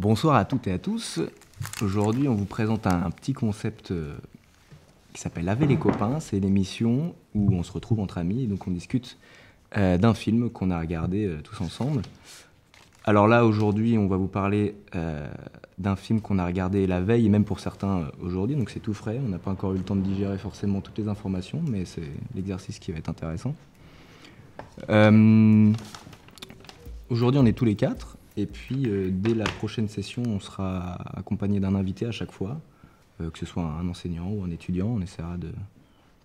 Bonsoir à toutes et à tous. Aujourd'hui, on vous présente un petit concept qui s'appelle Laver les copains. C'est une émission où on se retrouve entre amis et donc on discute d'un film qu'on a regardé tous ensemble. Alors là, aujourd'hui, on va vous parler d'un film qu'on a regardé la veille et même pour certains aujourd'hui. Donc c'est tout frais. On n'a pas encore eu le temps de digérer forcément toutes les informations, mais c'est l'exercice qui va être intéressant. Aujourd'hui, on est tous les quatre. Et puis, dès la prochaine session, on sera accompagné d'un invité à chaque fois, que ce soit un enseignant ou un étudiant. On essaiera de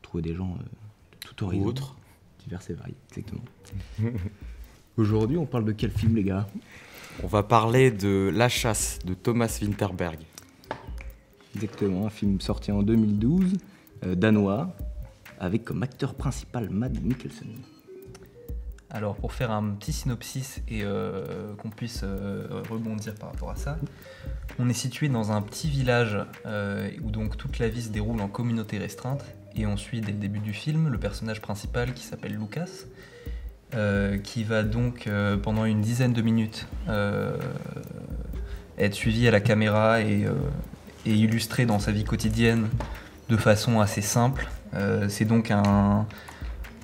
trouver des gens de tout horizon. Ou autres. Divers et variés, exactement. Aujourd'hui, on parle de quel film, les gars? On va parler de La Chasse de Thomas Vinterberg. Exactement, un film sorti en 2012, danois, avec comme acteur principal Mads Mikkelsen. Alors pour faire un petit synopsis et qu'on puisse rebondir par rapport à ça, on est situé dans un petit village où donc toute la vie se déroule en communauté restreinte et on suit dès le début du film le personnage principal qui s'appelle Lucas qui va donc pendant une dizaine de minutes être suivi à la caméra et illustré dans sa vie quotidienne de façon assez simple. C'est donc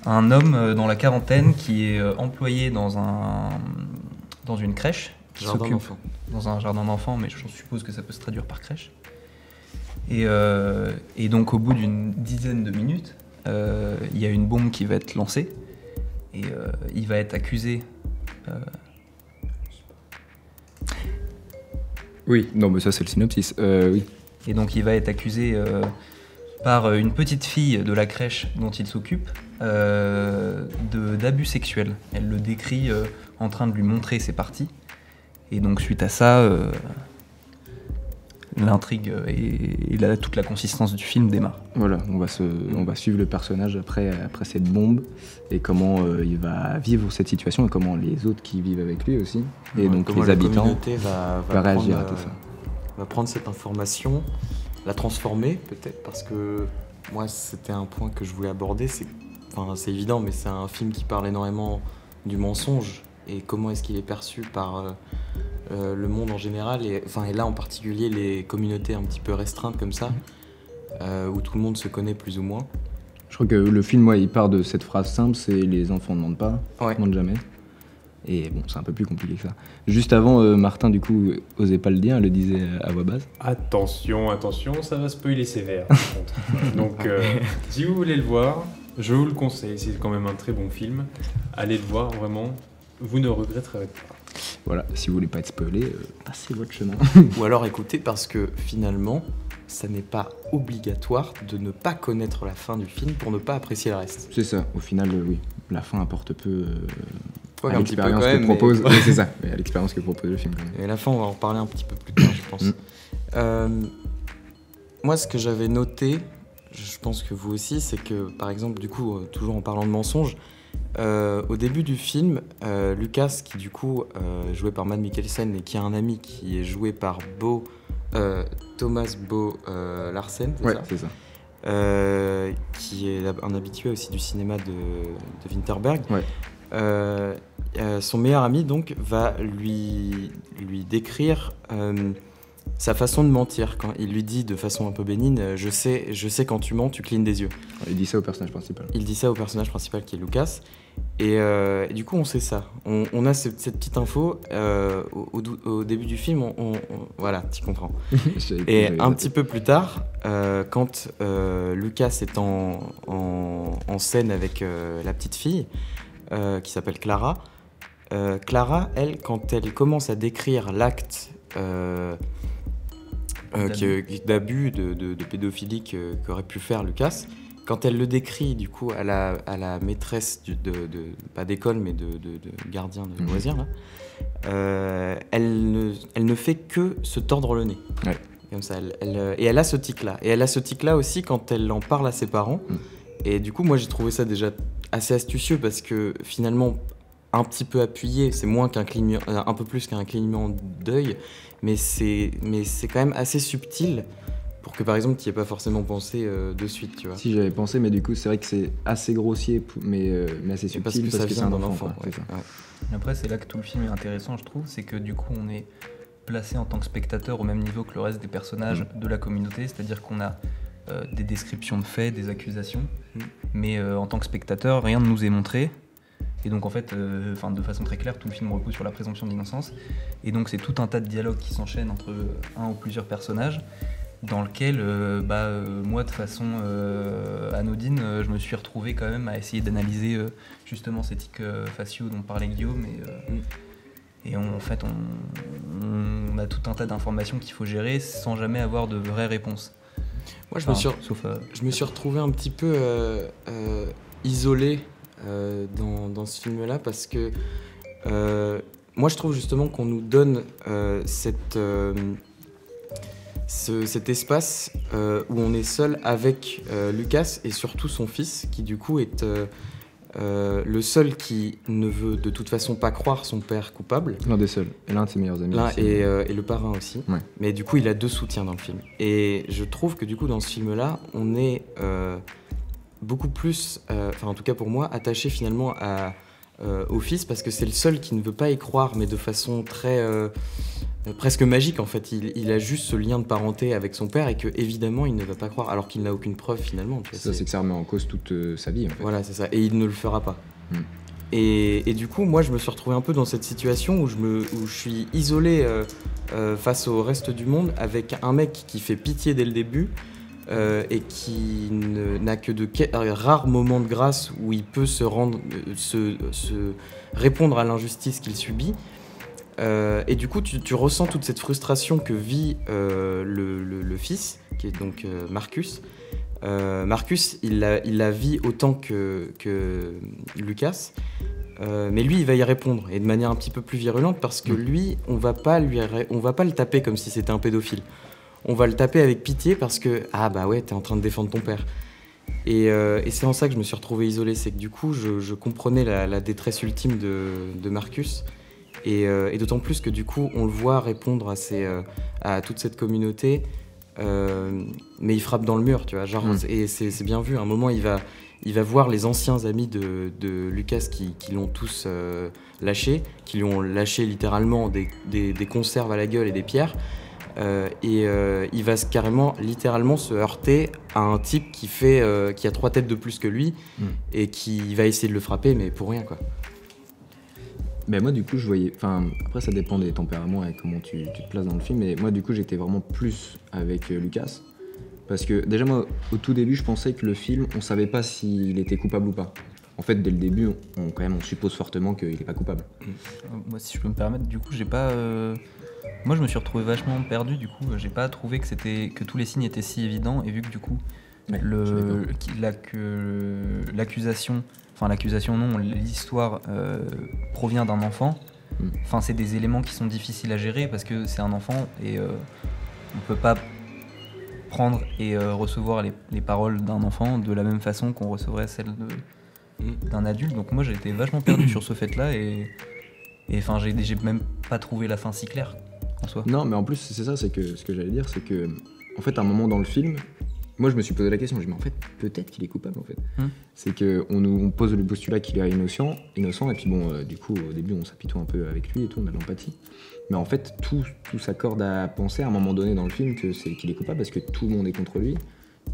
un homme dans la quarantaine qui est employé dans une crèche. Jardin d'enfants. Dans un jardin d'enfants, mais je suppose que ça peut se traduire par crèche. Et donc au bout d'une dizaine de minutes, il y a une bombe qui va être lancée et il va être accusé. Oui, non, mais ça c'est le synopsis. Oui. Et donc il va être accusé par une petite fille de la crèche dont il s'occupe d'abus sexuels. Elle le décrit en train de lui montrer ses parties. Et donc suite à ça, l'intrigue et toute la consistance du film démarre. Voilà, on va suivre le personnage après cette bombe et comment il va vivre cette situation et comment les autres qui vivent avec lui aussi. Et donc comment les habitants la communauté va réagir prendre, à tout ça. Va prendre cette information, la transformer peut-être, parce que moi c'était un point que je voulais aborder, c'est évident, mais c'est un film qui parle énormément du mensonge et comment est-ce qu'il est perçu par le monde en général et là en particulier les communautés un petit peu restreintes comme ça, où tout le monde se connaît plus ou moins. Je crois que le film, il part de cette phrase simple, c'est les enfants ne mentent pas, ne mentent jamais. Et bon, c'est un peu plus compliqué que ça. Juste avant, Martin, du coup, osait pas le dire, elle le disait à voix basse. Attention, ça va spoiler sévère, par contre. Donc, si vous voulez le voir, je vous le conseille, c'est quand même un très bon film. Allez le voir, vraiment, vous ne regretterez pas. Voilà, si vous voulez pas être spoilé, passez votre chemin. Ou alors écoutez, parce que finalement, ça n'est pas obligatoire de ne pas connaître la fin du film pour ne pas apprécier le reste. C'est ça, au final, oui, la fin apporte peu à un petit peu l'expérience quand même, que propose. Oui, c'est ça, à l'expérience que propose le film. Quand même. Et à la fin, on va en reparler un petit peu plus tard, je pense. Moi, ce que j'avais noté, je pense que vous aussi, c'est que, par exemple, du coup, toujours en parlant de mensonges, au début du film, Lucas, qui du coup joué par Mads Mikkelsen et qui a un ami qui est joué par Thomas Bo Larsen, c'est ça. Qui est un habitué aussi du cinéma de Vinterberg. Ouais. Son meilleur ami donc va lui décrire sa façon de mentir quand il lui dit de façon un peu bénigne je sais quand tu mens tu clignes des yeux. Il dit ça au personnage principal. Il dit ça au personnage principal qui est Lucas et du coup on sait ça. On a cette petite info au début du film voilà, tu comprends. Et un petit peu plus tard quand Lucas est en scène avec la petite fille qui s'appelle Clara. Clara, elle, quand elle commence à décrire l'acte d'abus, de pédophilie qu'aurait pu faire Lucas, quand elle le décrit du coup à la maîtresse pas d'école mais de gardien de loisirs, là, elle ne fait que se tordre le nez. Ouais. Comme ça, et elle a ce tic-là. Et elle a ce tic-là aussi quand elle en parle à ses parents. Et du coup, moi, j'ai trouvé ça déjà assez astucieux parce que finalement, un petit peu appuyé, c'est moins qu'un clignement, un peu plus qu'un clignement d'œil, mais c'est quand même assez subtil pour que, par exemple, tu n'y aies pas forcément pensé de suite, tu vois. Si, j'avais pensé, mais du coup, c'est vrai que c'est assez grossier, mais assez subtil parce que ça vient d'un enfant. Après, c'est là que tout le film est intéressant, je trouve, c'est que du coup, on est placé en tant que spectateur au même niveau que le reste des personnages de la communauté, c'est-à-dire qu'on a des descriptions de faits, des accusations, mais en tant que spectateur, rien ne nous est montré. Et donc en fait, de façon très claire, tout le film repose sur la présomption d'innocence. Et donc c'est tout un tas de dialogues qui s'enchaînent entre un ou plusieurs personnages, dans lequel, moi, de façon anodine, je me suis retrouvé quand même à essayer d'analyser justement ces tics faciaux dont parlait Guillaume. Et en fait, on a tout un tas d'informations qu'il faut gérer sans jamais avoir de vraies réponses. Moi, je me suis retrouvé un petit peu isolé dans ce film-là parce que moi, je trouve justement qu'on nous donne cet espace où on est seul avec Lucas et surtout son fils qui du coup est le seul qui ne veut de toute façon pas croire son père coupable. L'un des seuls, et l'un de ses meilleurs amis. Et le parrain aussi. Ouais. Mais du coup, il a 2 soutiens dans le film. Et je trouve que du coup, dans ce film-là, on est beaucoup plus, en tout cas pour moi, attaché finalement au fils parce que c'est le seul qui ne veut pas y croire, mais de façon très presque magique en fait. Il a juste ce lien de parenté avec son père et que évidemment il ne va pas croire alors qu'il n'a aucune preuve finalement. Tu vois, c'est que ça remet en cause toute sa vie en fait. Voilà, c'est ça. Et il ne le fera pas. Et du coup, moi je me suis retrouvé un peu dans cette situation où je suis isolé face au reste du monde avec un mec qui fait pitié dès le début. Et qui n'a que de rares moments de grâce où il peut se répondre à l'injustice qu'il subit. Et du coup, tu ressens toute cette frustration que vit le fils, qui est donc Marcus. Marcus, il la vit autant que Lucas, mais lui, il va y répondre, et de manière un petit peu plus virulente, parce que lui, on va pas le taper comme si c'était un pédophile. On va le taper avec pitié parce que « Ah bah ouais, t'es en train de défendre ton père ». Et c'est en ça que je me suis retrouvé isolé, c'est que du coup, je comprenais la détresse ultime de Marcus. Et d'autant plus que du coup, on le voit répondre à toute cette communauté, mais il frappe dans le mur, tu vois. Genre, et c'est bien vu, à un moment, il va voir les anciens amis de Lucas qui l'ont tous lâché, qui lui ont lâché littéralement des conserves à la gueule et des pierres. Il va littéralement se heurter à un type qui a 3 têtes de plus que lui et qui va essayer de le frapper, mais pour rien, quoi. Ben moi du coup je voyais, après ça dépend des tempéraments et comment tu te places dans le film, mais moi du coup j'étais vraiment plus avec Lucas, parce que déjà moi au tout début je pensais que le film, on savait pas s'il était coupable ou pas. En fait dès le début on suppose fortement qu'il est pas coupable. Moi si je peux me permettre, du coup j'ai pas... Moi je me suis retrouvé vachement perdu, du coup j'ai pas trouvé que tous les signes étaient si évidents, et vu que du coup l'accusation non, l'histoire provient d'un enfant, c'est des éléments qui sont difficiles à gérer parce que c'est un enfant et on peut pas prendre et recevoir les paroles d'un enfant de la même façon qu'on recevrait celles d'un adulte. Donc moi j'ai été vachement perdu sur ce fait-là et j'ai même pas trouvé la fin si claire en soi. Non mais en plus c'est ça, c'est que ce que j'allais dire c'est que en fait à un moment dans le film, moi je me suis posé la question, je me dis mais en fait peut-être qu'il est coupable en fait. C'est qu'on pose le postulat qu'il est innocent et puis bon du coup au début on s'apitoie un peu avec lui et tout, on a de l'empathie. Mais en fait tout s'accorde à penser à un moment donné dans le film qu'il est coupable parce que tout le monde est contre lui,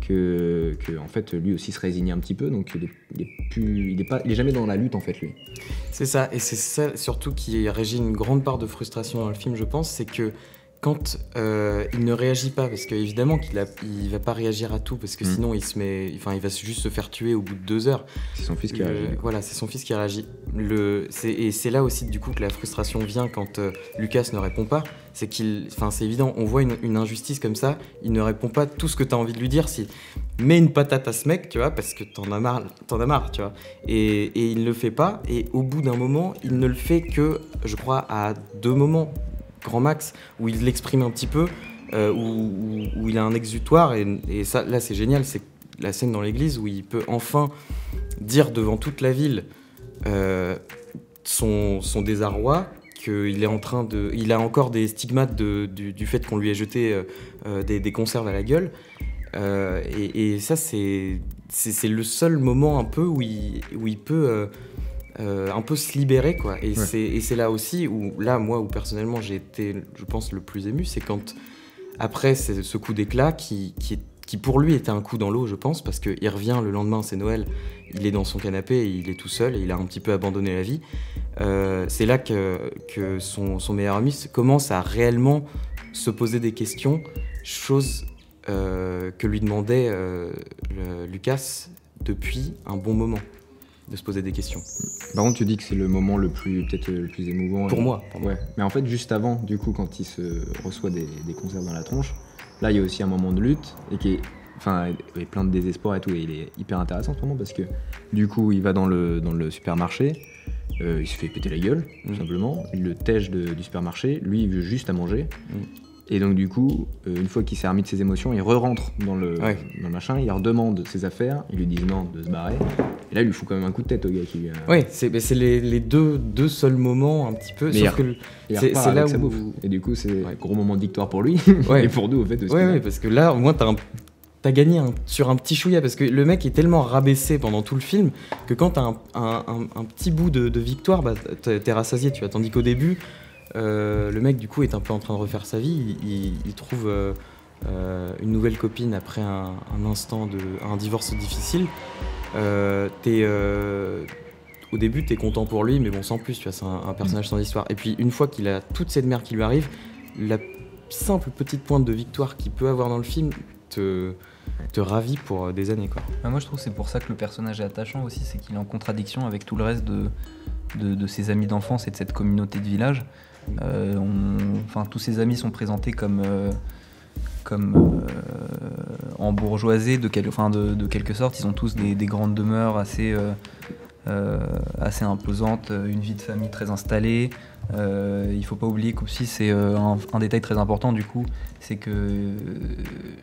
que en fait lui aussi se résigne un petit peu, donc il est jamais dans la lutte en fait lui. C'est ça, et c'est ça surtout qui régit une grande part de frustration dans le film je pense, c'est que quand il ne réagit pas, parce qu'évidemment il va pas réagir à tout, parce que sinon il va juste se faire tuer au bout de 2 heures. C'est son fils qui réagit. Voilà, c'est son fils qui réagit. Et c'est là aussi du coup que la frustration vient quand Lucas ne répond pas. C'est évident, on voit une injustice comme ça, il ne répond pas tout ce que tu as envie de lui dire. Mets une patate à ce mec, tu vois, parce que t'en as marre, tu vois. Et il ne le fait pas, et au bout d'un moment, il ne le fait que, je crois, à 2 moments. Grand max, où il l'exprime un petit peu, où il a un exutoire, et ça, là c'est génial, c'est la scène dans l'église où il peut enfin dire devant toute la ville son désarroi, qu'il est il a encore des stigmates du fait qu'on lui ait jeté des conserves à la gueule, et ça c'est le seul moment un peu où il peut un peu se libérer, quoi. Et c'est là aussi où personnellement j'ai été, je pense, le plus ému, c'est quand après ce coup d'éclat qui pour lui était un coup dans l'eau, je pense, parce qu'il revient le lendemain, c'est Noël, il est dans son canapé, il est tout seul, et il a un petit peu abandonné la vie. C'est là que son meilleur ami commence à réellement se poser des questions, chose que lui demandait Lucas depuis un bon moment, de se poser des questions. Par contre, tu dis que c'est le moment peut-être le plus émouvant. Pour moi. Ouais. Mais en fait, juste avant, du coup, quand il se reçoit des conserves dans la tronche, là, il y a aussi un moment de lutte et qui est plein de désespoir et tout. Et il est hyper intéressant ce moment parce que du coup, il va dans le supermarché, il se fait péter la gueule, tout simplement. Il le tèche du supermarché. Lui, il veut juste à manger. Et donc, du coup, une fois qu'il s'est remis de ses émotions, il re-rentre dans le machin, il redemande ses affaires, ils lui disent non de se barrer. Et là, il lui fout quand même un coup de tête au gars qui lui a... Oui, c'est les deux seuls moments un petit peu. Mais sauf que c'est là où... sa bouffe. Et du coup, c'est un gros moment de victoire pour lui. Et pour nous, au fait, aussi. Oui, parce que là, au moins, t'as gagné sur un petit chouïa. Parce que le mec est tellement rabaissé pendant tout le film que quand t'as un petit bout de victoire, bah, t'es rassasié, tu vois. Tandis qu'au début... le mec du coup est un peu en train de refaire sa vie, il trouve une nouvelle copine après un divorce difficile. Au début t'es content pour lui, mais bon, sans plus, tu vois, c'est un personnage sans histoire. Et puis une fois qu'il a toute cette merde qui lui arrive, la simple petite pointe de victoire qu'il peut avoir dans le film te ravit pour des années, quoi. Moi je trouve que c'est pour ça que le personnage est attachant aussi, c'est qu'il est en contradiction avec tout le reste de ses amis d'enfance et de cette communauté de village. Tous ses amis sont présentés comme embourgeoisés de quelque sorte. Ils ont tous des grandes demeures assez imposantes, une vie de famille très installée. Il faut pas oublier qu'aussi c'est un détail très important du coup, c'est que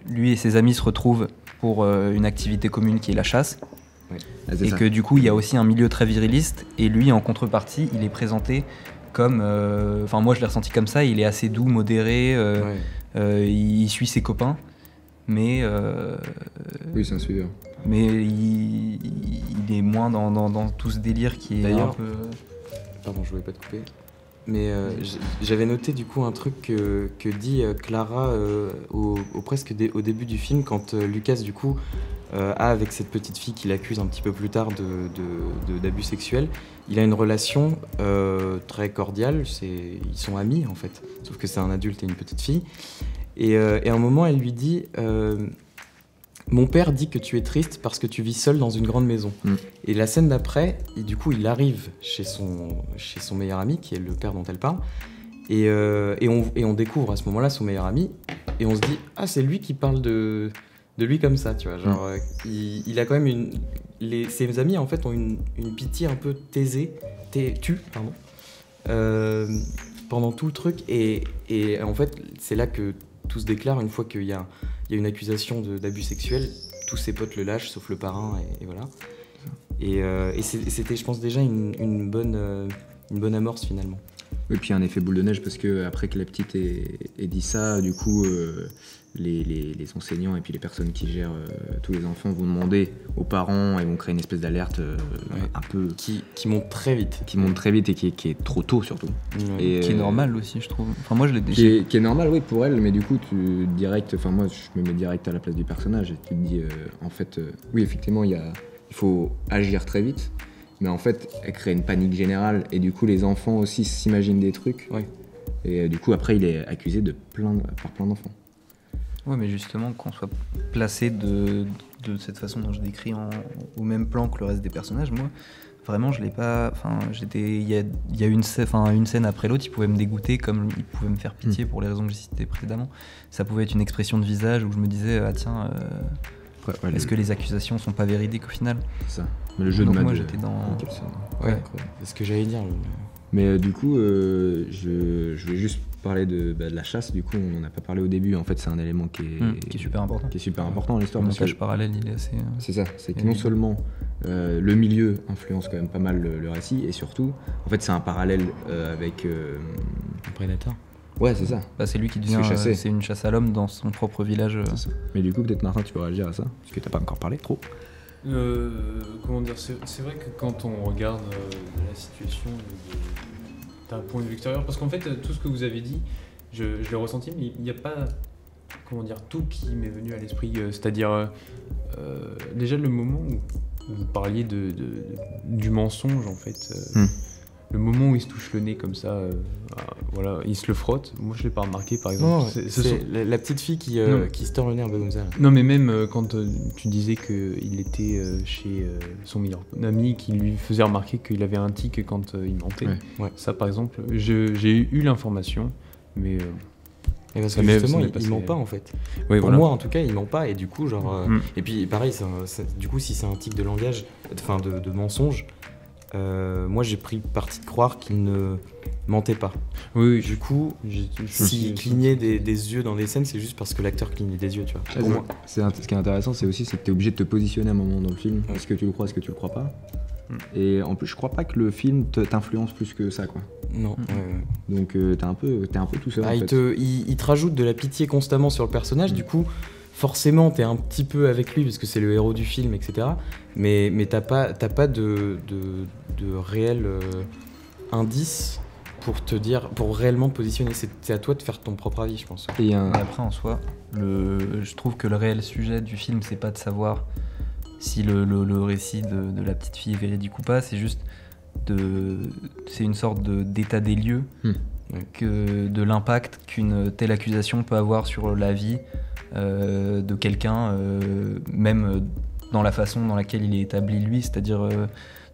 lui et ses amis se retrouvent pour une activité commune qui est la chasse. Et que du coup il y a aussi un milieu très viriliste, et lui en contrepartie il est présenté comme, moi je l'ai ressenti comme ça, il est assez doux, modéré, il suit ses copains, mais oui, c'est un suiveur. Mais il est moins dans tout ce délire qui est d'ailleurs, un peu... Pardon, je voulais pas te couper, mais j'avais noté du coup un truc que dit Clara au début du film, quand Lucas du coup a avec cette petite fille qu'il accuse un petit peu plus tard d'abus sexuels. Il a une relation très cordiale, ils sont amis en fait, sauf que c'est un adulte et une petite fille. Et à un moment, elle lui dit mon père dit que tu es triste parce que tu vis seul dans une grande maison. Et la scène d'après, du coup, il arrive chez son meilleur ami, qui est le père dont elle parle, et on découvre à ce moment-là son meilleur ami, et on se dit ah, c'est lui qui parle de lui comme ça, tu vois, genre il a quand même ses amis en fait ont une pitié un peu pendant tout le truc, et en fait c'est là que tout se déclare. Une fois qu'il y a une accusation d'abus sexuel, tous ses potes le lâchent sauf le parrain, et voilà. Et c'était, je pense, déjà une bonne amorce finalement. Et puis un effet boule de neige, parce que après que la petite ait dit ça, du coup les enseignants et puis les personnes qui gèrent tous les enfants vont demander aux parents et vont créer une espèce d'alerte un peu... Qui monte très vite. Qui monte très vite et qui est trop tôt surtout. Et qui est normal aussi, je trouve. Enfin, moi je l'ai déjà... Qui est normal, oui, pour elle, mais du coup moi je me mets direct à la place du personnage et tu te dis oui, effectivement il faut agir très vite. Mais en fait, elle crée une panique générale, et du coup, les enfants aussi s'imaginent des trucs. Ouais. Et du coup, après, il est accusé par plein d'enfants. Ouais, mais justement, qu'on soit placé de cette façon dont je décris au même plan que le reste des personnages, moi, vraiment, je l'ai pas... il y a une scène après l'autre, il pouvait me dégoûter, comme il pouvait me faire pitié pour les raisons que j'ai citées précédemment. Ça pouvait être une expression de visage où je me disais, ah tiens... est-ce que les accusations sont pas véridiques au final ? C'est ça. Mais le jeu donc de moi j'étais dans... Ouais, c'est ce que j'allais dire. Mais du coup, je vais juste parler de la chasse. Du coup, on n'en a pas parlé au début. En fait, c'est un élément qui est super important. Qui est super important dans l'histoire. Le montage parallèle, il est assez... C'est ça. C'est que non seulement le milieu influence quand même pas mal le récit, et surtout, en fait, c'est un parallèle avec... un prédateur. Ouais, c'est ça. Bah, c'est lui qui devient... c'est une chasse à l'homme dans son propre village. C'est ça. Mais du coup, peut-être Martin, tu peux réagir à ça, parce que t'as pas encore parlé trop. Comment dire, c'est vrai que quand on regarde la situation d'un point de vue extérieur, parce qu'en fait, tout ce que vous avez dit, je l'ai ressenti, mais il n'y a pas, comment dire, tout qui m'est venu à l'esprit. C'est-à-dire, déjà le moment où vous parliez du mensonge, en fait. Le moment où il se touche le nez comme ça, voilà, il se le frotte. Moi, je l'ai pas remarqué, par exemple. C'est la petite fille qui se tord le nez un peu comme ça. Là. Non, mais même quand tu disais qu'il était chez son meilleur ami, qui lui faisait remarquer qu'il avait un tic quand il mentait. Ouais. Ça, par exemple, j'ai eu l'information, mais... Et parce que justement, il ment pas en fait. Oui, Pour voilà. moi, en tout cas, il ment pas. Et du coup, genre... Et puis, pareil, du coup, si c'est un tic de langage, enfin de mensonge, moi, j'ai pris parti de croire qu'il ne mentait pas. Oui, Du coup, s'il clignait des yeux dans des scènes, c'est juste parce que l'acteur clignait des yeux, tu vois. Pour moi. Ce qui est intéressant, c'est aussi que tu es obligé de te positionner à un moment dans le film. Est-ce que tu le crois, est-ce que tu le crois pas? Et en plus, je crois pas que le film t'influence plus que ça, quoi. Non. Donc t'es un peu tout seul. En il fait. te rajoute de la pitié constamment sur le personnage, du coup, forcément, t'es un petit peu avec lui parce que c'est le héros du film, etc. Mais t'as pas de réel indice pour te dire, pour réellement te positionner. C'est à toi de faire ton propre avis, je pense. Et Mais après, en soi, je trouve que le réel sujet du film, c'est pas de savoir si le récit de la petite fille est véridique ou pas, c'est juste c'est une sorte d'état des lieux de l'impact qu'une telle accusation peut avoir sur la vie de quelqu'un, même dans la façon dans laquelle il est établi lui, c'est-à-dire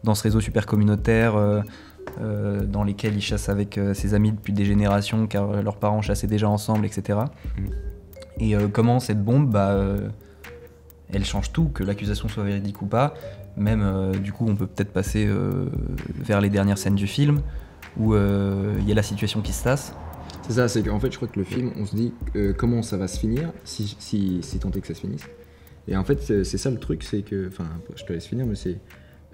dans ce réseau super communautaire dans lesquels il chasse avec ses amis depuis des générations car leurs parents chassaient déjà ensemble, etc. Et comment cette bombe, elle change tout, que l'accusation soit véridique ou pas. Même, du coup, on peut peut-être passer vers les dernières scènes du film, où il y a la situation qui se tasse. c'est ça, c'est qu'en fait, je crois que le film, on se dit comment ça va se finir, si tant est que ça se finisse. Et en fait, c'est ça le truc, c'est que... Enfin, je te laisse finir, mais c'est...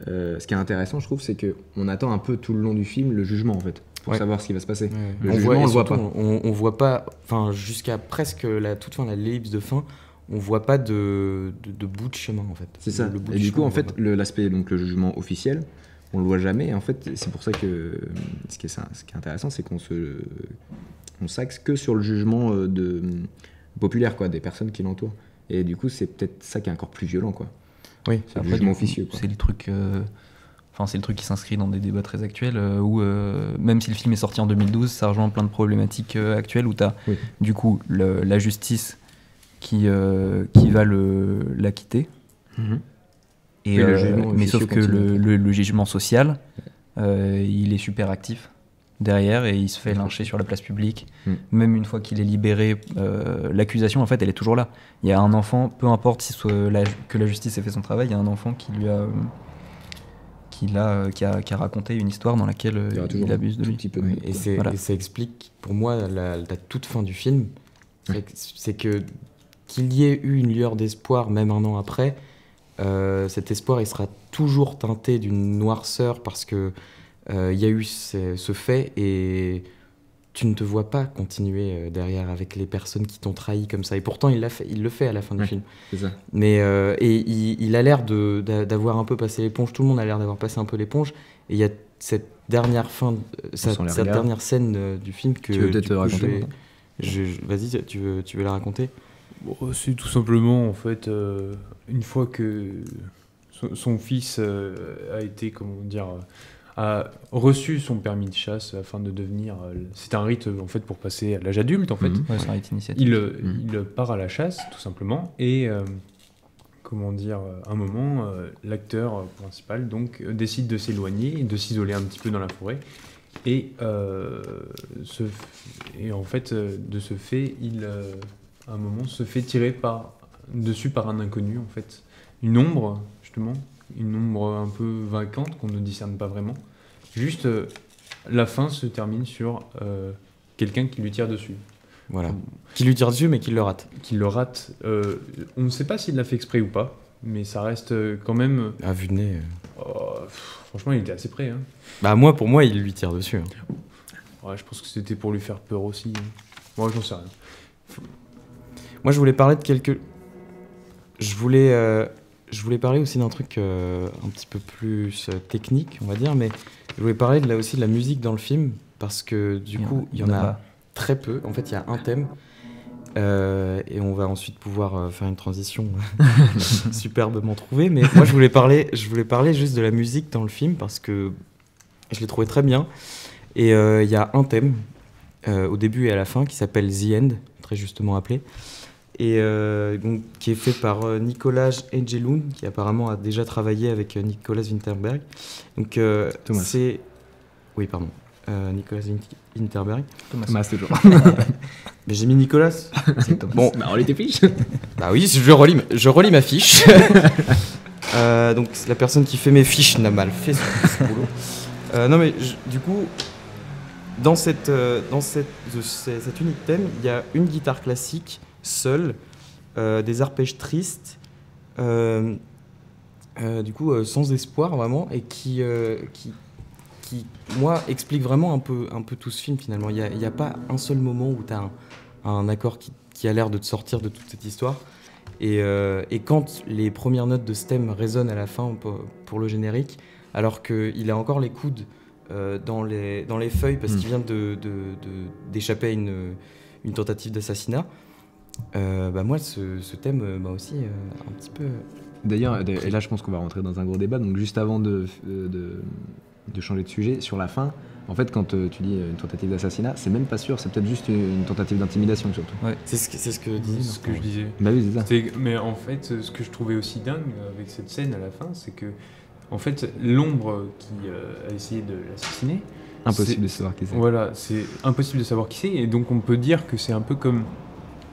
ce qui est intéressant, je trouve, c'est qu'on attend un peu tout le long du film le jugement, en fait, pour savoir ce qui va se passer. Le jugement, on le voit pas. On voit pas, enfin, jusqu'à presque la toute fin, l'ellipse de fin, on voit pas de bout de chemin, en fait. C'est ça. Le bout Et du du coup, chemin, en fait, l'aspect, donc le jugement officiel, on le voit jamais. Et en fait, c'est pour ça que ce qui est intéressant, c'est on s'axe que sur le jugement populaire, quoi, des personnes qui l'entourent. Et du coup, c'est peut-être ça qui est encore plus violent, quoi. Oui, c'est le jugement officieux, quoi. C'est les trucs. Enfin, c'est le truc qui s'inscrit dans des débats très actuels où, même si le film est sorti en 2012, ça rejoint plein de problématiques actuelles où tu as, du coup, la justice qui va l'acquitter. Et, mais sauf que le jugement social, il est super actif derrière et il se fait lyncher sur la place publique. Même une fois qu'il est libéré, l'accusation, en fait, elle est toujours là. Il y a un enfant, peu importe si que la justice ait fait son travail, il y a un enfant qui a raconté une histoire dans laquelle il abuse de lui. Et ça explique, pour moi, la toute fin du film, c'est que qu'il y ait eu une lueur d'espoir, même un an après, cet espoir, il sera toujours teinté d'une noirceur parce que il y a eu ce fait et tu ne te vois pas continuer derrière avec les personnes qui t'ont trahi comme ça. Et pourtant, il le fait à la fin du film. C'est ça. Mais et il a l'air d'avoir un peu passé l'éponge. Tout le monde a l'air d'avoir passé un peu l'éponge. Et il y a cette dernière cette dernière scène du film que tu veux peut-être raconter. Vas-y, tu veux la raconter? Bon, c'est tout simplement, en fait, une fois que son fils a été, comment dire, a reçu son permis de chasse afin de devenir... c'est un rite, en fait, pour passer à l'âge adulte, en fait. Ouais, c'est un rite initiatique. Il part à la chasse, tout simplement, et... comment dire, à un moment, l'acteur principal donc décide de s'éloigner, de s'isoler un petit peu dans la forêt, et en fait, de ce fait, à un moment, se fait tirer dessus par un inconnu, en fait. Une ombre, justement, une ombre un peu vacante qu'on ne discerne pas vraiment. Juste, la fin se termine sur quelqu'un qui lui tire dessus. Voilà. Qui lui tire dessus, mais qui le rate. Qui le rate. On ne sait pas s'il l'a fait exprès ou pas, mais ça reste quand même... À vue de nez. Franchement, il était assez près. Hein. Bah pour moi, il lui tire dessus. Hein. Ouais, je pense que c'était pour lui faire peur aussi. Moi, j'en sais rien. Moi, je voulais parler de quelques... Je voulais je voulais parler aussi d'un truc un petit peu plus technique, on va dire, mais je voulais parler aussi de la musique dans le film, parce que du coup, il y en a très peu. En fait, il y a un thème, et on va ensuite pouvoir faire une transition superbement trouvée. Mais moi, je voulais parler juste de la musique dans le film, parce que je l'ai trouvé très bien. Et il y a un thème, au début et à la fin, qui s'appelle The End, très justement appelé. Et donc, qui est fait par Nicolas Engelund, qui apparemment a déjà travaillé avec Nicolas Winterberg. Donc, Thomas. Oui, pardon. Nicolas Winterberg. Thomas toujours. Mais j'ai mis Nicolas. Bon, bah relis tes fiches. Bah oui, je relis ma fiche. Donc, la personne qui fait mes fiches n'a mal fait son boulot. Non, mais du coup, dans cet unique thème, il y a une guitare classique seul, des arpèges tristes, du coup sans espoir vraiment, et qui moi explique vraiment un peu tout ce film finalement. Il y a pas un seul moment où tu as un accord qui a l'air de te sortir de toute cette histoire, et quand les premières notes de ce thème résonnent à la fin pour le générique, alors qu'il a encore les coudes dans les feuilles parce qu'il vient d'échapper à une tentative d'assassinat. Moi, ce thème m'a aussi un petit peu... D'ailleurs, et là je pense qu'on va rentrer dans un gros débat, donc juste avant de changer de sujet, sur la fin, en fait quand tu dis une tentative d'assassinat, c'est même pas sûr, c'est peut-être juste une tentative d'intimidation surtout. Ouais. C'est ce que C'est ce que je disais. Bah oui, c'est ça. Mais en fait, ce que je trouvais aussi dingue avec cette scène à la fin, c'est que en fait, l'ombre qui a essayé de l'assassiner... Impossible de savoir qui c'est. Voilà, c'est impossible de savoir qui c'est, et donc on peut dire que c'est un peu comme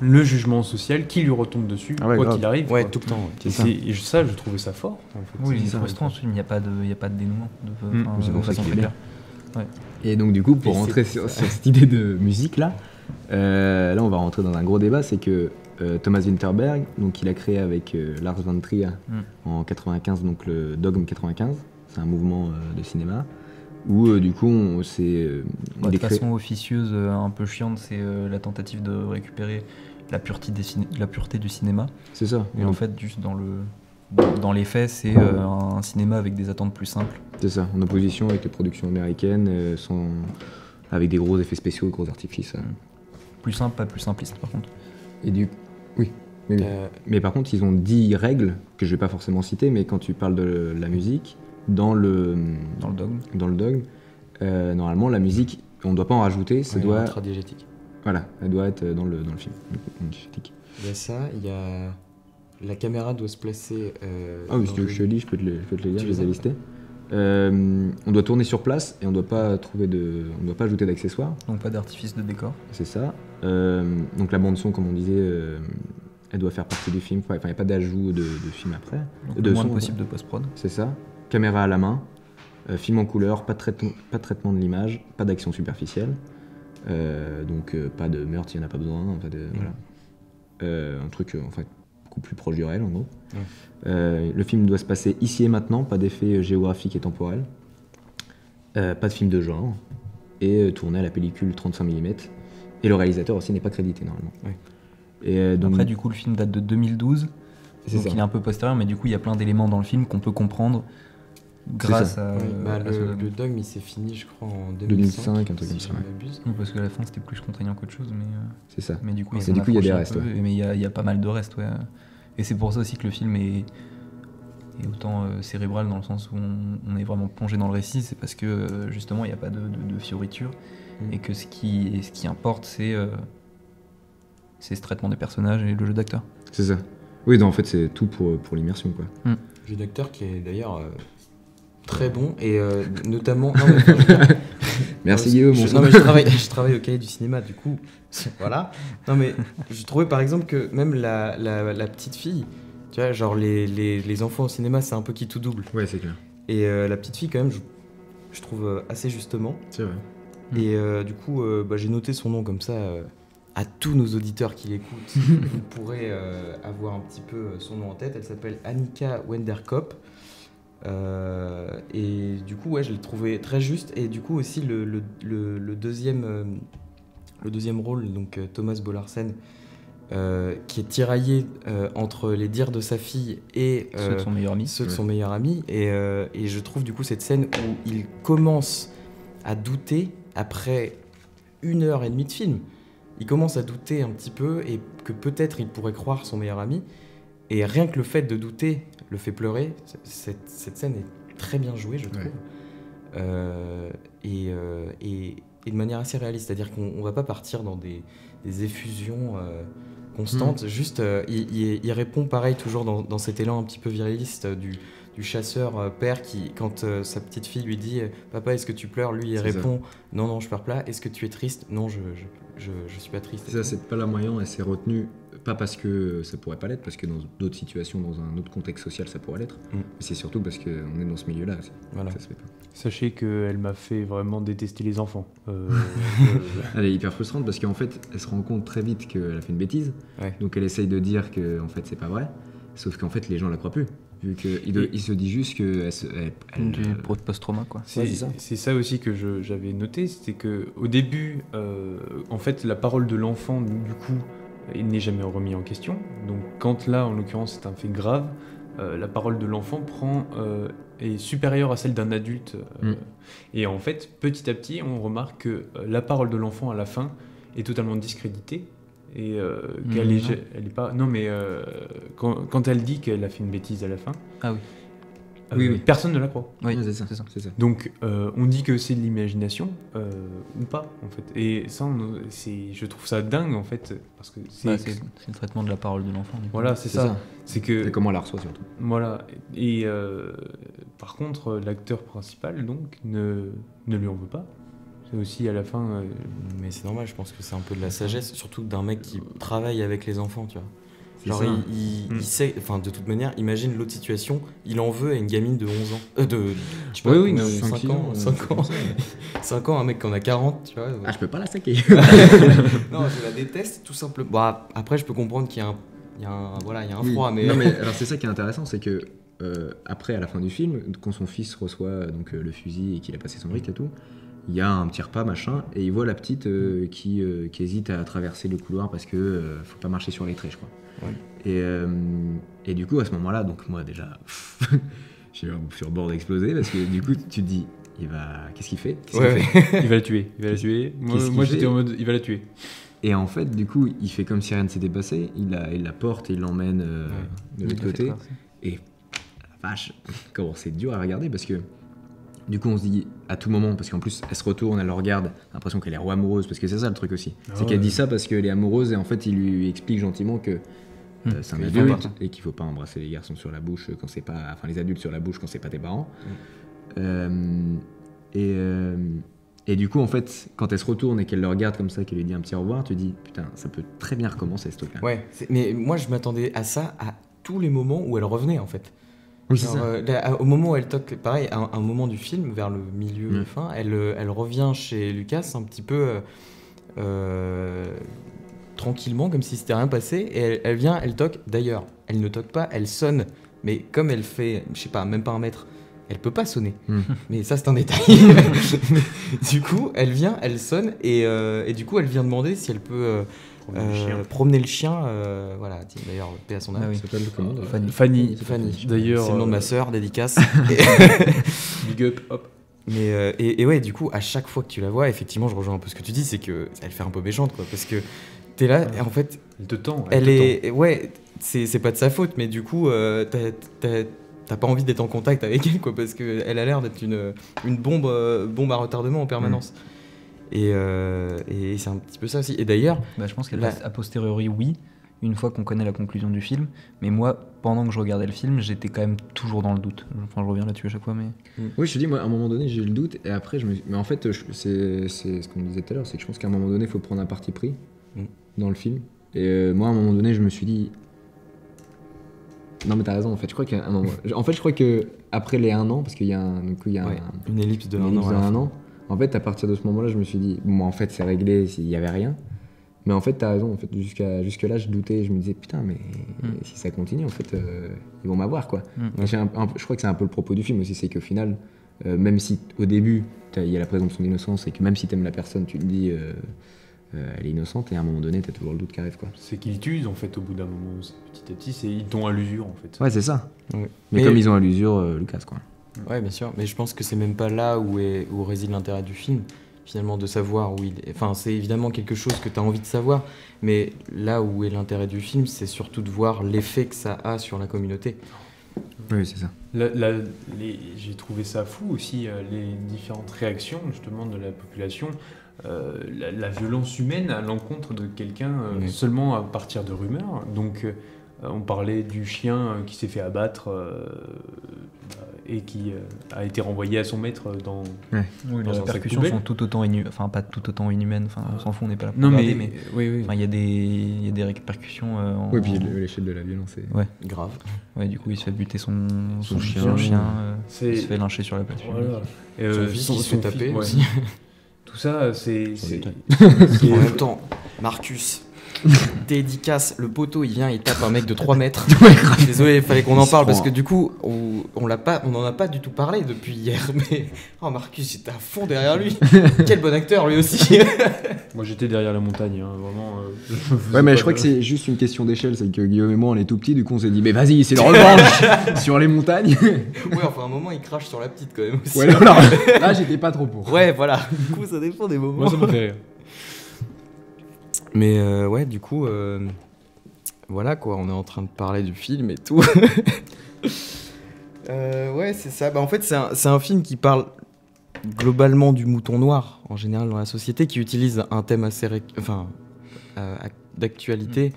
le jugement social qui lui retombe dessus, quoi qu'il arrive. Ouais, quoi. tout le temps. Et ça, je trouvais ça fort. En fait. Oui, c'est frustrant, il n'y a pas de dénouement. C'est pour ça qu'il est bien. Ouais. Et donc du coup, pour rentrer sur cette idée de musique là, on va rentrer dans un gros débat, c'est que Thomas Winterberg, donc il a créé avec Lars von Trier en 95, donc le Dogme 95, c'est un mouvement de cinéma, où du coup c'est... de façon officieuse, un peu chiante, c'est la tentative de récupérer la pureté du cinéma. C'est ça. Et en fait, juste dans les faits, c'est un cinéma avec des attentes plus simples. C'est ça, en opposition avec les productions américaines, avec des gros effets spéciaux, gros artifices. Plus simple, pas plus simpliste par contre. Et oui. Mais par contre, ils ont 10 règles, que je vais pas forcément citer, mais quand tu parles de la musique, dans le dogme, normalement la musique, on ne doit pas en rajouter, ça doit être diégétique. Voilà, elle doit être dans le film. Il y a ça, il y a... La caméra doit se placer... oui, si tu veux que je te lis, je peux te les lire, je les ai listés. On doit tourner sur place et on ne doit pas ajouter d'accessoires. Donc pas d'artifice de décor. C'est ça. Donc la bande son, comme on disait, elle doit faire partie du film. Enfin, il n'y a pas d'ajout de film après. Donc le moins possible de post-prod. C'est ça. Caméra à la main, film en couleur, pas de traitement de l'image, pas d'action superficielle. Donc pas de meurtre, il n'y en a pas besoin. Voilà. Un truc en fait beaucoup plus proche du réel en gros. Le film doit se passer ici et maintenant, pas d'effet géographique et temporel, pas de film de genre, et tourné à la pellicule 35 mm. Et le réalisateur aussi n'est pas crédité normalement. Et donc... Après du coup le film date de 2012, donc il est un peu postérieur, mais du coup il y a plein d'éléments dans le film qu'on peut comprendre grâce à... le Dogme il s'est fini je crois en 2005 un truc comme ça. Oui, parce qu'à la fin c'était plus contraignant qu'autre chose, mais... C'est ça. Mais du coup il y a des restes. Mais il y a pas mal de restes, ouais. Et c'est pour ça aussi que le film est autant cérébral dans le sens où on est vraiment plongé dans le récit, c'est parce que justement il n'y a pas de fioritures et que ce qui importe c'est ce traitement des personnages et le jeu d'acteur. C'est ça. Oui, donc en fait c'est tout pour l'immersion quoi. Le jeu d'acteur qui est d'ailleurs très bon et notamment... Merci Guillaume. Je travaille au Cahier du cinéma du coup, voilà. Non mais je trouvais par exemple que même la petite fille, tu vois, genre les enfants au cinéma c'est un peu qui tout double. Ouais, c'est clair. Et la petite fille quand même je trouve assez justement. C'est vrai. Et du coup j'ai noté son nom comme ça à tous nos auditeurs qui l'écoutent. Vous pourrez avoir un petit peu son nom en tête. Elle s'appelle Annika Wenderkop. Et du coup je l'ai trouvé très juste, et du coup aussi le deuxième rôle, donc Thomas Bollarsen, qui est tiraillé entre les dires de sa fille et Ceux de son meilleur ami. ceux de son meilleur ami. Et je trouve du coup cette scène où il commence à douter après 1h30 de film. Il commence à douter un petit peu et que peut-être il pourrait croire son meilleur ami. Et rien que le fait de douter le fait pleurer. Cette scène est très bien jouée, je trouve. Et de manière assez réaliste. C'est-à-dire qu'on ne va pas partir dans des effusions constantes. Juste, il répond pareil, toujours dans cet élan un petit peu viriliste du chasseur père qui, quand sa petite fille lui dit « Papa, est-ce que tu pleures ?» Lui, il répond « Non, non, je pleure pas. Est-ce que tu es triste ?»« Non, je suis pas triste. » Ça, c'est pas la moyen et c'est retenu, pas parce que ça pourrait pas l'être, parce que dans d'autres situations, dans un autre contexte social, ça pourrait l'être, mais c'est surtout parce qu'on est dans ce milieu-là. Voilà. Ça se fait pas. Sachez qu'elle m'a fait vraiment détester les enfants. Elle est hyper frustrante parce qu'en fait, elle se rend compte très vite qu'elle a fait une bêtise, donc elle essaye de dire que en fait, c'est pas vrai, sauf qu'en fait, les gens la croient plus. Vu qu'il se dit juste que Du post-trauma, quoi. C'est ça aussi que j'avais noté, c'était qu'au début, en fait, la parole de l'enfant, du coup, il n'est jamais remis en question. Donc quand là, en l'occurrence, c'est un fait grave, la parole de l'enfant est supérieure à celle d'un adulte. Et en fait, petit à petit, on remarque que la parole de l'enfant à la fin est totalement discréditée. Et qu'elle est pas. Non, mais quand elle dit qu'elle a fait une bêtise à la fin, personne ne la croit. Oui, c'est ça. Donc on dit que c'est de l'imagination ou pas, en fait. Et ça, je trouve ça dingue, en fait, parce que c'est le traitement de la parole de l'enfant. Voilà, c'est ça. C'est que. Et comment elle la reçoit surtout. Voilà. Et par contre, l'acteur principal, donc, ne lui en veut pas. C'est aussi à la fin. Mais c'est normal, je pense que c'est un peu de la sagesse, surtout d'un mec qui travaille avec les enfants, tu vois. Genre, il sait, enfin, de toute manière, imagine l'autre situation, il en veut à une gamine de 11 ans. Je sais pas, 5 ans. 5 ans, un mec qui en a 40, tu vois. Ah, je peux pas la saquer. Non, je la déteste, tout simplement. Bon, après, je peux comprendre qu'il y a un froid, mais. Non, mais alors, c'est ça qui est intéressant, c'est que, après, à la fin du film, quand son fils reçoit donc, le fusil et qu'il a passé son rite et tout, il y a un petit repas, machin, et il voit la petite qui hésite à traverser le couloir parce que faut pas marcher sur les traits, je crois. Ouais. Et du coup, à ce moment-là, donc moi déjà, j'ai sur le bord d'exploser parce que du coup, tu te dis, qu'est-ce qu'il fait, Il va la tuer. Moi j'étais en mode, il va la tuer. Et en fait, du coup, il fait comme si rien ne s'était passé, il la porte et il l'emmène de l'autre côté. Et la vache, comment c'est dur à regarder parce que du coup, on se dit à tout moment, parce qu'en plus, elle se retourne, elle le regarde, l'impression qu'elle est amoureuse, parce que c'est ça le truc aussi. C'est qu'elle dit ça parce qu'elle est amoureuse et en fait, il lui explique gentiment que c'est un adulte et qu'il faut pas embrasser les garçons sur la bouche quand c'est pas, enfin les adultes sur la bouche quand c'est pas tes parents. Et du coup, en fait, quand elle se retourne et qu'elle le regarde comme ça, qu'elle lui dit un petit au revoir, tu dis putain, ça peut très bien recommencer ce truc-là. Ouais, mais moi je m'attendais à ça à tous les moments où elle revenait en fait. Oui, genre, au moment où elle toque, pareil, à un moment du film, vers le milieu, fin, elle revient chez Lucas un petit peu tranquillement, comme si c'était rien passé, et elle vient, elle toque. D'ailleurs, elle ne toque pas, elle sonne, mais comme elle fait, je sais pas, même pas 1 mètre, elle peut pas sonner. Mais ça, c'est un détail. Du coup, elle vient, elle sonne, et du coup, elle vient demander si elle peut promener le chien. Voilà, d'ailleurs, paix à son âme. Ça s'appelle comment Fanny. D'ailleurs, c'est le nom de ma sœur, dédicace. Big up, hop. Mais et ouais, du coup, à chaque fois que tu la vois, effectivement, je rejoins un peu ce que tu dis, c'est que elle fait un peu méchante, quoi, parce que t'es là, et en fait, elle te tend. Ouais, c'est pas de sa faute, mais du coup, t'as pas envie d'être en contact avec elle, quoi, parce que elle a l'air d'être une bombe à retardement en permanence. Et c'est un petit peu ça aussi. Et d'ailleurs, je pense qu'elle passe a posteriori, oui, une fois qu'on connaît la conclusion du film. Mais moi, pendant que je regardais le film, j'étais quand même toujours dans le doute. Enfin, je reviens là-dessus à chaque fois, mais... Oui, je te dis, moi, à un moment donné, j'ai eu le doute, et après, mais en fait, c'est ce qu'on disait tout à l'heure, c'est que je pense qu'à un moment donné, il faut prendre un parti pris dans le film. Et moi, à un moment donné, je me suis dit... Non, mais t'as raison, en fait, je crois qu'à un moment... En fait, je crois qu'après les 1 an, parce qu'il y a, une ellipse de 1 an. En fait, à partir de ce moment-là, je me suis dit, bon, en fait, c'est réglé, il n'y avait rien. Mais en fait, t'as raison, en fait, jusque-là, je doutais, je me disais, putain, mais si ça continue, en fait, ils vont m'avoir, quoi. Je crois que c'est un peu le propos du film aussi, c'est qu'au final, même si au début, il y a la présomption d'innocence, et que même si t'aimes la personne, tu te dis, elle est innocente et à un moment donné, t'as toujours le doute qui arrive, quoi. C'est qu'ils t'usent en fait au bout d'un moment, petit à petit, ils t'ont à l'usure en fait. Ouais, c'est ça. Ouais. Mais comme ils ont à l'usure, Lucas, quoi. Ouais, bien sûr, mais je pense que c'est même pas là où réside l'intérêt du film, finalement, de savoir où il est. Enfin, c'est évidemment quelque chose que tu as envie de savoir, mais là où est l'intérêt du film, c'est surtout de voir l'effet que ça a sur la communauté. Oui, c'est ça. J'ai trouvé ça fou aussi, les différentes réactions justement de la population, la violence humaine à l'encontre de quelqu'un seulement à partir de rumeurs. Donc, on parlait du chien qui s'est fait abattre et qui a été renvoyé à son maître dans. Ouais. Oui, les dans un sac répercussions poubelle. sont tout autant enfin pas tout autant inhumaines. Enfin, on s'en fout, on n'est pas là pour Non regarder, mais oui. enfin, il y a des répercussions. Oui, puis l'échelle de la violence, c'est... Ouais. Grave. Ouais, du coup, il se fait buter son chien. son chien, C'est- il se fait lyncher sur la place publique. Voilà. Son fils qui se fait taper ouais. aussi. Tout ça, c'est En même temps, Marcus, dédicace, le poteau, il vient, il tape un mec de 3 mètres. Désolé, il fallait qu'on en parle parce que du coup, on en a pas du tout parlé depuis hier. Mais Marcus, j'étais à fond derrière lui. Quel bon acteur lui aussi. Moi j'étais derrière la montagne, hein, vraiment. Ouais, mais je crois que c'est juste une question d'échelle, c'est que Guillaume et moi on est tout petits, du coup on s'est dit mais vas-y, c'est le revanche sur les montagnes. Ouais, enfin, à un moment, il crache sur la petite quand même aussi. Ouais, là j'étais pas trop pour. Ouais, voilà. Du coup, ça dépend des moments. Moi ça m'a fait rire. Mais ouais, du coup, voilà quoi, on est en train de parler du film et tout. Ouais, c'est ça. Bah, en fait, c'est un film qui parle globalement du mouton noir, en général, dans la société, qui utilise un thème assez d'actualité,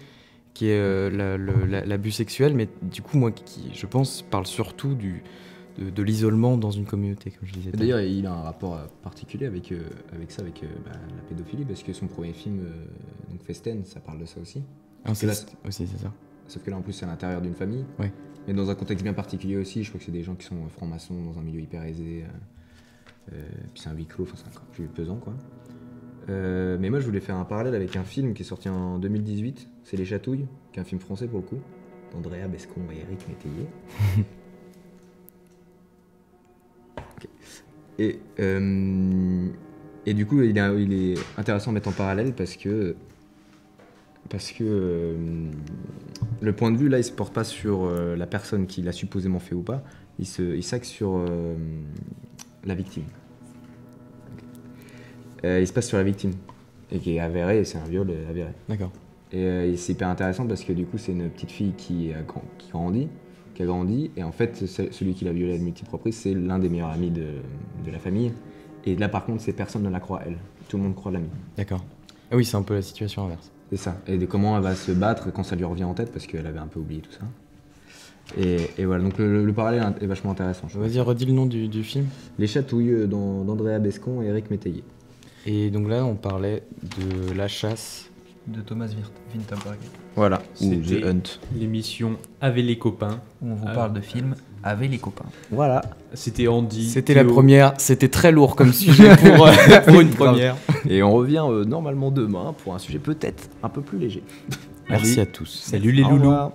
qui est l'abus sexuel, mais du coup, moi, qui, je pense, parle surtout de l'isolement dans une communauté, comme je disais. D'ailleurs, il a un rapport particulier avec la pédophilie, parce que son premier film, donc Festen, ça parle de ça aussi. Aussi, là, c'est ça. Sauf que là, en plus, c'est à l'intérieur d'une famille. Ouais. Mais dans un contexte bien particulier aussi. Je crois que c'est des gens qui sont francs-maçons dans un milieu hyper aisé. Puis c'est un huis clos, enfin, c'est encore plus pesant, quoi. Mais moi, je voulais faire un parallèle avec un film qui est sorti en 2018. C'est Les Chatouilles, qui est un film français pour le coup, d'Andrea Bescon et Éric Métayer. Okay. Et du coup, il est intéressant à mettre en parallèle parce que le point de vue là, il se porte pas sur la personne qui l'a supposément fait ou pas, il s'axe sur la victime. Il se passe sur la victime et qui est avérée, c'est un viol avéré. D'accord. Et c'est hyper intéressant parce que du coup, c'est une petite fille qui a grandi, et en fait, celui qui l'a violée à de multiples reprises, c'est l'un des meilleurs amis de la famille. Et là, par contre, ces personnes ne la croient elle. Tout le monde croit l'ami. D'accord. Ah oui, c'est un peu la situation inverse. C'est ça. Et de comment elle va se battre quand ça lui revient en tête, parce qu'elle avait un peu oublié tout ça. Et voilà, donc le parallèle est vachement intéressant. Vas-y, redis le nom du film. Les Chatouilles d'Andrea Bescon et Éric Métayer. Et donc là, on parlait de La Chasse. De Thomas Vinterberg, Voilà, ou C'était The Hunt. l'émission Avec les copains. où on vous parle de films avec les copains. Voilà. C'était Andy. C'était Théo. la première, c'était très lourd comme sujet pour une première. Et on revient normalement demain pour un sujet peut-être un peu plus léger. Merci à tous. Salut les Au loulous. revoir.